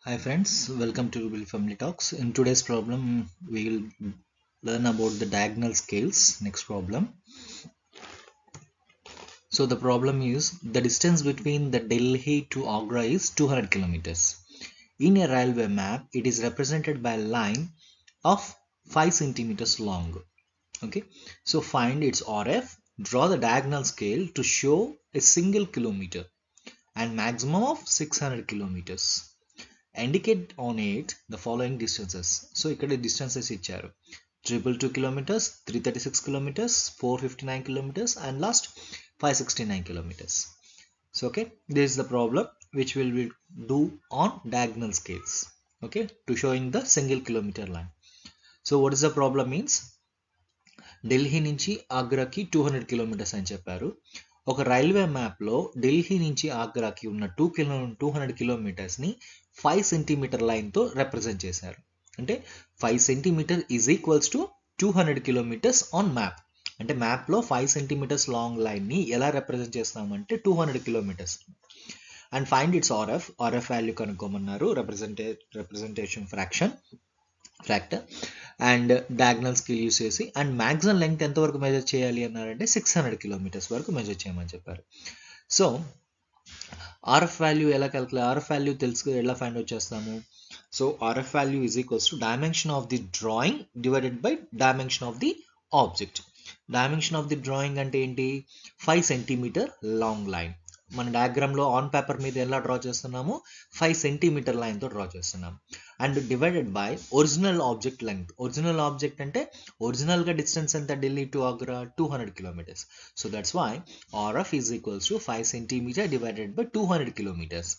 Hi friends, welcome to Ruby Family Talks. In today's problem, we will learn about the diagonal scales. Next problem. So the problem is the distance between the Delhi to Agra is 200 kilometers. In a railway map, it is represented by a line of 5 centimeters long. Okay, so find its RF, draw the diagonal scale to show a single kilometer and maximum of 600 kilometers. Indicate on it the following distances. So ఇక్కడ distances ఇచ్చారు 222 kilometers, 336 kilometers, 459 kilometers and last 569 kilometers. So okay, this is the problem which we will do on diagonal scales, okay, to showing the single kilometer line. So what is the problem means, Delhi నుంచి ఆగ్రాకి 200 kilometres అని చెప్పారు. ఒక railway మ్యాప్లో ఢిల్లీ నుంచి ఆగ్రాకి ఉన్న 200 కిలోమీటర్స్ని 5 centimeter లైన్తో represent చేశారు. అంటే 5 centimeter is equals to 200 kilometers on map. అంటే మ్యాప్లో 5 సెంటీమీటర్స్ లాంగ్ లైన్ని ఎలా రిప్రజెంట్ చేస్తామంటే 200 kilometres. And find its RF value కనుక్కోమన్నారు, representation factor and diagonal scale use చేసి, అండ్ మ్యాక్సిమం లెంగ్త్ ఎంతవరకు మెజర్ చేయాలి అన్నారంటే 600 కిలోమీటర్స్ వరకు మెజర్ చేయమని చెప్పారు. సో ఆర్ఎఫ్ వాల్యూ ఎలా ఆర్ఎఫ్ వాల్యూ తెలుసు ఎలా ఫైండ్ అవుట్ చేస్తాము. So RF value is equals to dimension of the drawing divided by dimension of the object. Dimension of the drawing అంటే ఏంటి, 5 సెంటీమీటర్ లాంగ్ లైన్. మన డయాగ్రామ్లో on paper మీద ఎలా draw చేస్తున్నాము, 5 సెంటీమీటర్ లైన్తో డ్రా చేస్తున్నాం. And divided by original object length. Original object అంటే ఒరిజినల్గా డిస్టెన్స్ ఎంత, Delhi to Agra 200 kilometers. So that's why RF is equals to 5 centimeter divided by 200 kilometers.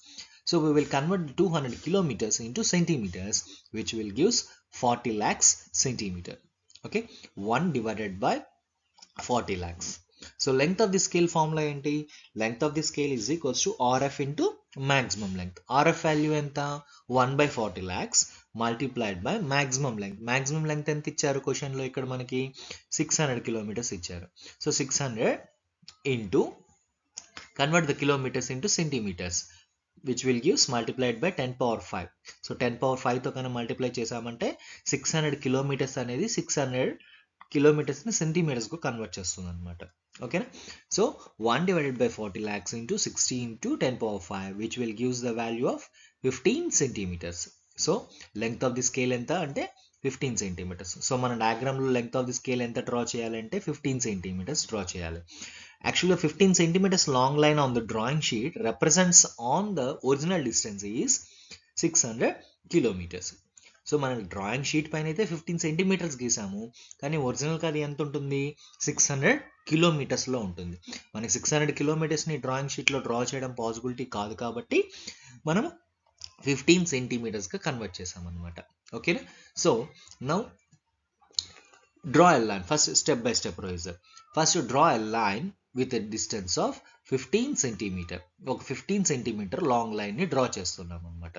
So we will convert 200 kilometers into centimeters, which will gives 40 lakhs centimeter. Okay, 1 divided by 40 lakhs. So length of the scale formula ఏంటి, length of the scale is equals to RF into maximum length. RF value ఎంత, 1 by 40 lakhs multiplied by maximum length. Maximum length ఎంత ఇచ్చారు క్వశ్చన్లో, ఇక్కడ మనకి 600 kilometers ఇచ్చారు. So 600 into convert the kilometers into centimeters, which will gives multiplied by 10 power 5. So 10 power 5తో కన్నా multiply చేసామంటే 600 kilometers అనేది 600 కిలోమీటర్స్ని సెంటీమీటర్స్కు కన్వర్ట్ చేస్తుంది అనమాట. ఓకేనా. So 1 divided by 40 lakhs into 60 into 10 power 5, which will gives the value of 15 centimeters. So length of the scale ఎంత అంటే 15 centimeters. So మన డయాగ్రామ్లో length of the scale ఎంత డ్రా చేయాలంటే 15 centimeters డ్రా చేయాలి. Actually 15 centimeters long line on the drawing sheet represents on the original distance is 600 kilometers. So మన drawing sheet పైన అయితే 15 centimetres గీసాము, కానీ ఒరిజినల్గా అది ఎంత ఉంటుంది, 600 కిలోమీటర్స్లో ఉంటుంది. మనకి 600 కిలోమీటర్స్ని డ్రాయింగ్ షీట్లో డ్రా చేయడం పాసిబిలిటీ కాదు కాబట్టి మనం 15 సెంటీమీటర్స్గా కన్వర్ట్ చేసామన్నమాట. ఓకేనా. So now draw a line. First step by step procedure. First draw a line with a distance of 15 centimeter. ఒక 15 సెంటీమీటర్ లాంగ్ లైన్ని డ్రా చేస్తున్నాం అనమాట.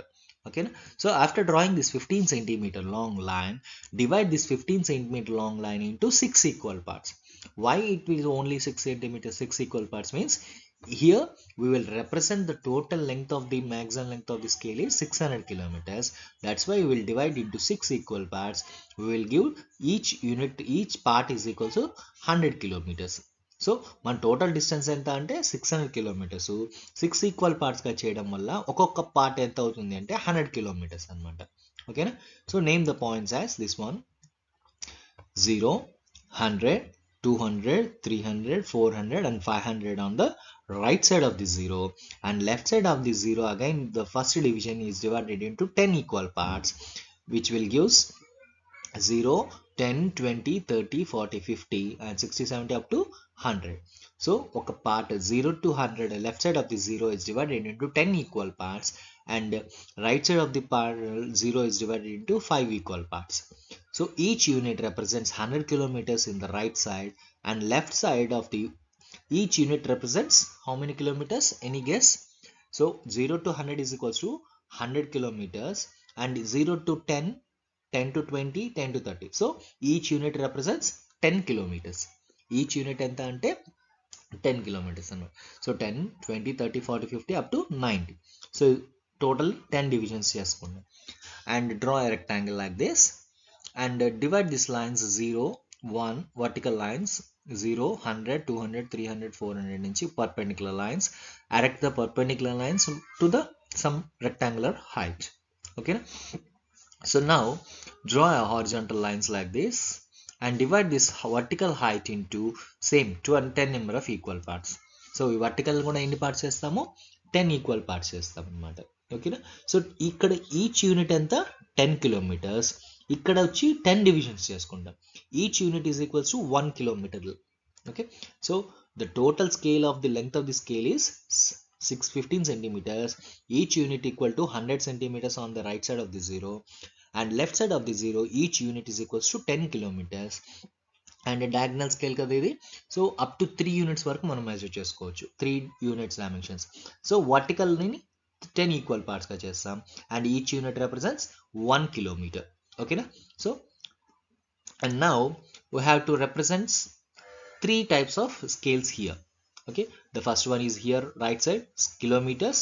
ఓకేనా. So after drawing this 15 centimeter long line, divide this 15 centimeter long line into 6 equal parts. Why it is only 6 centimeters, 6 equal parts means here we will represent the total length of the maximum length of the scale is 600 kilometers. That's why we will divide into 6 equal parts. We will give each part is equal to 100 kilometers. So మన total distance ఎంత అంటే 600 kilometers. 6 equal పార్ట్స్గా చేయడం వల్ల ఒక్కొక్క part ఎంత అవుతుంది అంటే 100 kilometers అనమాట. ఓకేనా. So name the points as this one: 0, 100, 200, 300, 400 and 500 on the right side of the 0, and left side of the 0 again the first division is divided into 10 equal parts, which will gives 0, 10, 20, 30, 40, 50 and 60, 70 up to 100. So ఒక part 0 to 100 left side of the 0 is divided into 10 equal parts, and right side of the part 0 is divided into 5 equal parts. So each unit represents 100 kilometers in the right side, and left side of the each unit represents how many kilometers? Any guess? So 0 to 100 is equals to 100 kilometers, and 0 to 10, 10 to 20, 10 to 30. So each unit represents 10 kilometers. Each unit ఎంత అంటే 10 kilometers అన్నమాట. So 10, 20, 30, 40, 50 up to 90. So total 10 divisions చేసుకుందాం. And draw a rectangle like this and divide these lines 0 1 vertical lines 0 100 200 300 400 నుంచి perpendicular lines. Erect the perpendicular lines to the some rectangular height. Okay, so now draw a horizontal lines like this and divide this vertical height into same 10 number of equal parts. So ఈ vertical కూడా ఎన్ని parts చేస్తాము, 10 equal parts చేస్తాం అనమాట. ఓకేనా. So ఇక్కడ each unit ఎంత 10 kilometres, ఇక్కడ వచ్చి 10 డివిజన్స్ చేసుకుంటాం. Each unit is equals to 1 kilometer. Okay, so the total scale of the length of the scale is 615 centimeters. Each unit equal to 100 centimeters on the right side of the zero, and left side of the zero each unit is equals to 10 kilometers. And diagonal scale కదా ఇది, so up to 3 units వరకు మనం measure చేసుకోవచ్చు, 3 units dimensions. So వర్టికల్ని 10 equal పార్ట్స్గా చేస్తాం and each unit represents 1 kilometre. ఓకేనా. So and now we have to represents 3 types of scales here. Okay, the first one is here right side kilometers,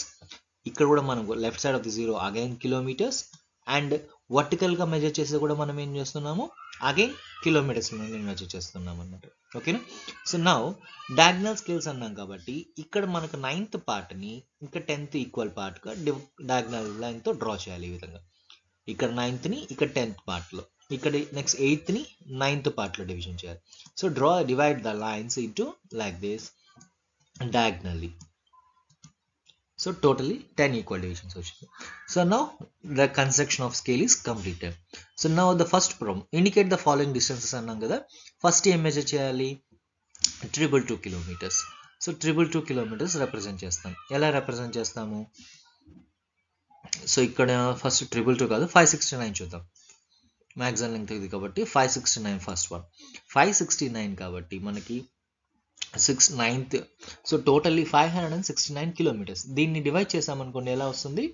ఇక్కడ కూడా మనం left side of the zero again kilometres, and వర్టికల్గా measure చేసేది కూడా మనం ఏం చేస్తున్నాము, అగైన్ కిలోమీటర్స్ మెజర్ చేస్తున్నాం అన్నమాట. ఓకేనా. సో నౌ డయాగ్నల్ స్కేల్స్ అన్నాం కాబట్టి ఇక్కడ మనకు 9th పార్ట్ని ఇంకా 10th ఈక్వల్ పార్ట్గా డయాగ్నల్ లైన్తో డ్రా చేయాలి. ఈ విధంగా ఇక్కడ 9th ఇక్కడ 10th పార్ట్లో, ఇక్కడ నెక్స్ట్ 8th 9th పార్ట్లో డివిజన్ చేయాలి. So divide the lines into like this diagonally. So totally 10 equal divisions. So now the construction of scale is completed. So now the first problem, indicate the following distances annam kada. First em measure cheyali 222 kilometers. So 222 kilometers represent chestam. Ela represent chestamu, so ikkada first 222 kaadu 569 చూద్దాం. maximum length ఇది కాబట్టి 569 first one, 569 కాబట్టి మనకి 9th, so totally 569 kilometers. దీన్ని divide చేసామనుకోండి ఎలా వస్తుంది,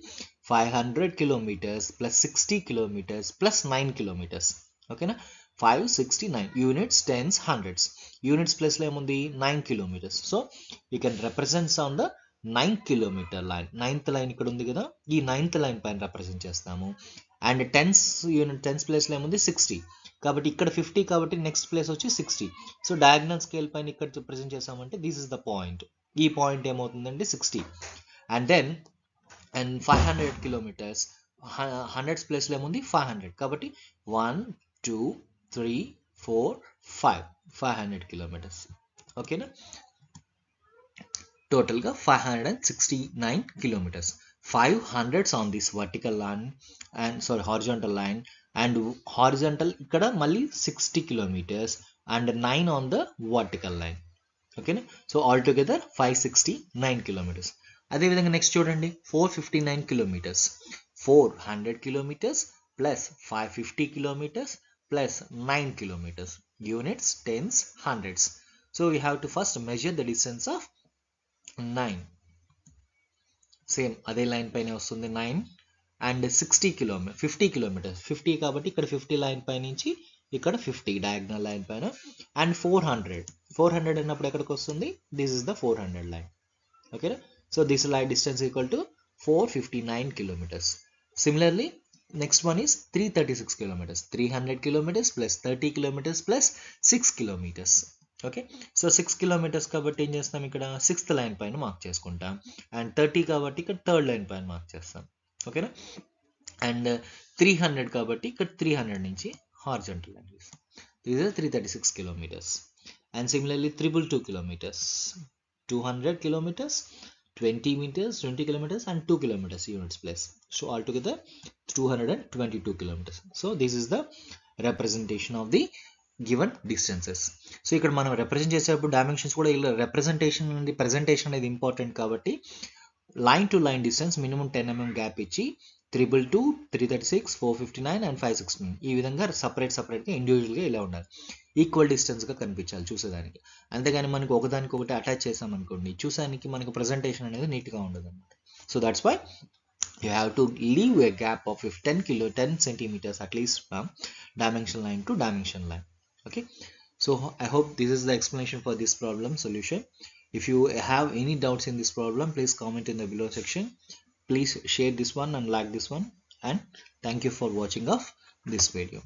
500 kilometers plus 60 kilometers plus 9 kilometers. ఓకేనా. 569 యూనిట్స్, టెన్స్, హండ్రెడ్స్. యూనిట్స్ ప్లేస్లో ఏముంది 9 kilometers. So you can represents on the 9 kilometer line. 9th line ఇక్కడ ఉంది కదా, ఈ 9th లైన్ పైన రిప్రజెంట్ చేస్తాము. అండ్ టెన్స్ ప్లేస్లో ఏముంది 60, కాబట్టి ఇక్కడ 50 కాబట్టి నెక్స్ట్ ప్లేస్ వచ్చి 60. సో డయాగ్నల్ స్కేల్ పైన ఇక్కడ ప్రెజెంట్ చేసామంటే దిస్ ఇస్ ద పాయింట్. ఈ పాయింట్ ఏమవుతుందంటే 60. అండ్ దెన్ 500 కిలోమీటర్స్, 100s ప్లేస్లో ఏముంది 500, కాబట్టి 1 2 3 4 500 కిలోమీటర్స్. ఓకేనా. టోటల్గా 569 kilometers. 500s on this vertical line and horizontal line, and horizontal ikkada malli 60 kilometers and 9 on the vertical line. Okay, so altogether 569 kilometers. అదే విధంగా next చూడండి 459 kilometers. 400 kilometers plus 550 kilometers plus 9 kilometers. Units, tens, hundreds. So we have to first measure the distance of 9. Same అదే line పైన వస్తుంది 9 and 50 kilometres. 50 కాబట్టి ఇక్కడ 50 line పై నుంచి ఇక్కడ 50 డయాగ్నల్ లైన్ పైన. అండ్ 400 అన్నప్పుడు ఎక్కడికి వస్తుంది, దిస్ ఇస్ ద 400 లైన్. ఓకేనా. So this line distance equal to 459 kilometers. Similarly next one is 336 kilometers. 300 kilometers plus 30 kilometers plus 6 kilometers. Okay. So 6 kilometers కాబట్టి ఏం చేస్తాం, ఇక్కడ 6th లైన్ పైన మార్క్ చేసుకుంటాం. అండ్ 30 కాబట్టి ఇక్కడ 3rd లైన్ పైన మార్క్ చేస్తాం. ఓకేనా. అండ్ 300 కాబట్టి ఇక్కడ 300 నుంచి హారిజాంటల్ లైన్ చేస్తాం. This is 336 kilometers. And similarly 222 kilometers, 200 kilometers, 20 meters, 20 kilometers and 2 kilometers units place. So altogether 222 kilometers. So this is the representation of the given distances. So ఇక్కడ మనం represent చేసేటప్పుడు dimensions కూడా ఇలా representation ఉంది, presentation అనేది important కాబట్టి line to line distance minimum 10 mm gap ఇచ్చి 322, 336, 459 and 569 ఈ విధంగా సపరేట్గా ఇండివిజువల్గా ఇలా ఉండాలి, ఈక్వల్ డిస్టెన్స్గా కనిపించాలి చూసేదానికి. అంతేగాని మనకు ఒకదానికి ఒకటి అటాచ్ చేసామనుకోండి చూసానికి మనకు ప్రెజెంటేషన్ అనేది నీట్గా ఉండదు అనమాట. So that's why you have to leave a gap of 10 centimeters at least from dimension line to dimension line. Okay, so I hope this is the explanation for this problem solution. If you have any doubts in this problem, please comment in the below section. Please share this one and like this one, and thank you for watching of this video.